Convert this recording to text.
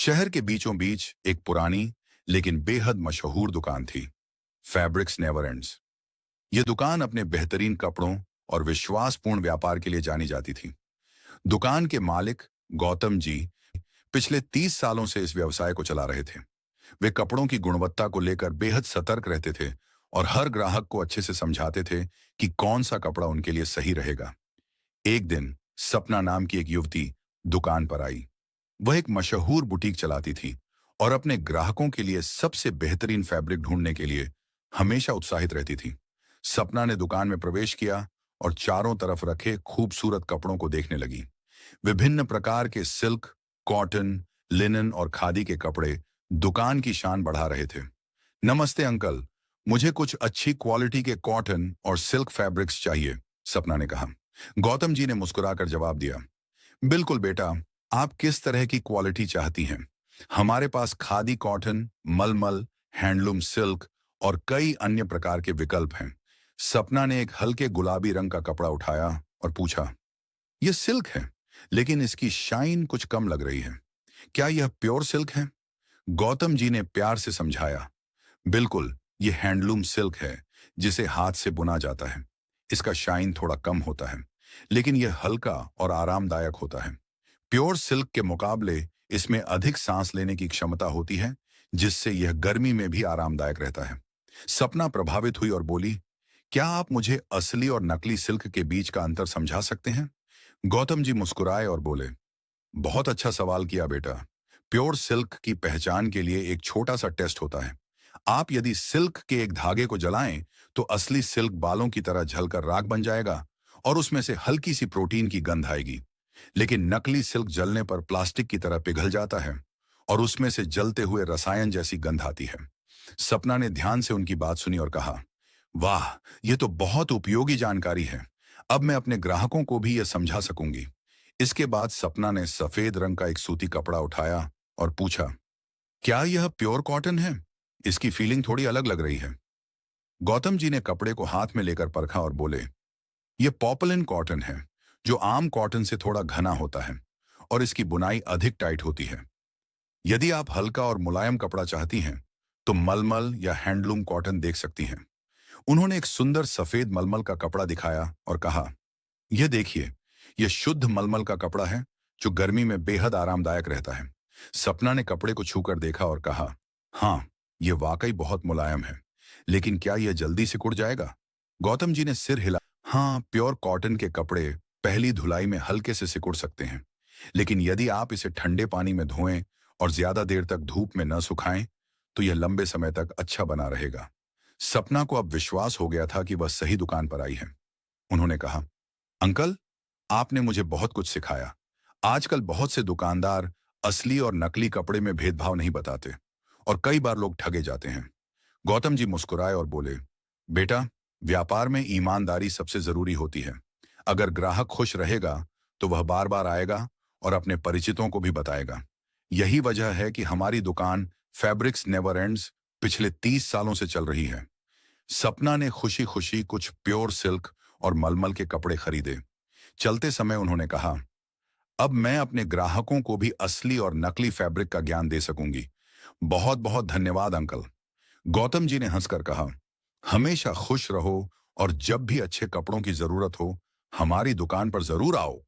शहर के बीचों बीच एक पुरानी लेकिन बेहद मशहूर दुकान थी। Fabrics never ends. यह दुकान अपने बेहतरीन कपड़ों और विश्वासपूर्ण व्यापार के लिए जानी जाती थी। दुकान के मालिक गौतम जी पिछले 30 सालों से इस व्यवसाय को चला रहे थे। वे कपड़ों की गुणवत्ता को लेकर बेहद सतर्क रहते थे और हर ग्राहक को अच्छे से समझाते थे कि कौन सा कपड़ा उनके लिए सही रहेगा। एक दिन सपना नाम की एक युवती दुकान पर आई। वह एक मशहूर बुटीक चलाती थी और अपने ग्राहकों के लिए सबसे बेहतरीन फैब्रिक ढूंढने के लिए हमेशा उत्साहित रहती थी। सपना ने दुकान में प्रवेश किया और चारों तरफ रखे खूबसूरत कपड़ों को देखने लगी। विभिन्न प्रकार के सिल्क, कॉटन, लिनन और खादी के कपड़े दुकान की शान बढ़ा रहे थे। नमस्ते अंकल, मुझे कुछ अच्छी क्वालिटी के कॉटन और सिल्क फैब्रिक्स चाहिए, सपना ने कहा। गौतम जी ने मुस्कुराकर जवाब दिया, बिल्कुल बेटा, आप किस तरह की क्वालिटी चाहती हैं? हमारे पास खादी कॉटन, मलमल, हैंडलूम सिल्क और कई अन्य प्रकार के विकल्प हैं। सपना ने एक हल्के गुलाबी रंग का कपड़ा उठाया और पूछा, यह सिल्क है, लेकिन इसकी शाइन कुछ कम लग रही है। क्या यह प्योर सिल्क है? गौतम जी ने प्यार से समझाया, बिल्कुल, यह हैंडलूम सिल्क है जिसे हाथ से बुना जाता है। इसका शाइन थोड़ा कम होता है, लेकिन यह हल्का और आरामदायक होता है। प्योर सिल्क के मुकाबले इसमें अधिक सांस लेने की क्षमता होती है, जिससे यह गर्मी में भी आरामदायक रहता है। सपना प्रभावित हुई और बोली, क्या आप मुझे असली और नकली सिल्क के बीच का अंतर समझा सकते हैं? गौतम जी मुस्कुराए और बोले, बहुत अच्छा सवाल किया बेटा। प्योर सिल्क की पहचान के लिए एक छोटा सा टेस्ट होता है। आप यदि सिल्क के एक धागे को जलाएं तो असली सिल्क बालों की तरह झलकर राख बन जाएगा और उसमें से हल्की सी प्रोटीन की गंध आएगी। लेकिन नकली सिल्क जलने पर प्लास्टिक की तरह पिघल जाता है और उसमें से जलते हुए रसायन जैसी गंध आती है। सपना ने ध्यान से उनकी बात सुनी और कहा, वाह, ये तो बहुत उपयोगी जानकारी है। अब मैं अपने ग्राहकों को भी यह समझा सकूंगी। इसके बाद सपना ने सफेद रंग का एक सूती कपड़ा उठाया और पूछा, क्या यह प्योर कॉटन है? इसकी फीलिंग थोड़ी अलग लग रही है। गौतम जी ने कपड़े को हाथ में लेकर परखा और बोले, यह पॉपुलिन कॉटन है, जो आम कॉटन से थोड़ा घना होता है और इसकी बुनाई अधिक टाइट होती है। यदि आप हल्का और मुलायम कपड़ा चाहती हैं, तो मलमल या हैंडलूम कॉटन देख सकती हैं। उन्होंने एक सुंदर सफेद मलमल का कपड़ा दिखाया और कहा, यह देखिए, यह शुद्ध मलमल का कपड़ा है जो गर्मी में बेहद आरामदायक रहता है। सपना ने कपड़े को छूकर देखा और कहा, हाँ, यह वाकई बहुत मुलायम है, लेकिन क्या यह जल्दी सिकुड़ जाएगा? गौतम जी ने सिर हिला, हाँ, प्योर कॉटन के कपड़े पहली धुलाई में हल्के से सिकुड़ सकते हैं, लेकिन यदि आप इसे ठंडे पानी में धोएं और ज्यादा देर तक धूप में न सुखाएं, तो यह लंबे समय तक अच्छा बना रहेगा। सपना को अब विश्वास हो गया था कि वह सही दुकान पर आई है। उन्होंने कहा, अंकल, आपने मुझे बहुत कुछ सिखाया। आजकल बहुत से दुकानदार असली और नकली कपड़े में भेदभाव नहीं बताते और कई बार लोग ठगे जाते हैं। गौतम जी मुस्कुराए और बोले, बेटा, व्यापार में ईमानदारी सबसे जरूरी होती है। अगर ग्राहक खुश रहेगा तो वह बार बार आएगा और अपने परिचितों को भी बताएगा। यही वजह है कि हमारी दुकान फैब्रिक्स नेवर एंड्स पिछले 30 सालों से चल रही है। सपना ने खुशी खुशी कुछ प्योर सिल्क और मलमल के कपड़े खरीदे। चलते समय उन्होंने कहा, अब मैं अपने ग्राहकों को भी असली और नकली फैब्रिक का ज्ञान दे सकूंगी। बहुत बहुत धन्यवाद अंकल। गौतम जी ने हंसकर कहा, हमेशा खुश रहो और जब भी अच्छे कपड़ों की जरूरत हो, हमारी दुकान पर जरूर आओ।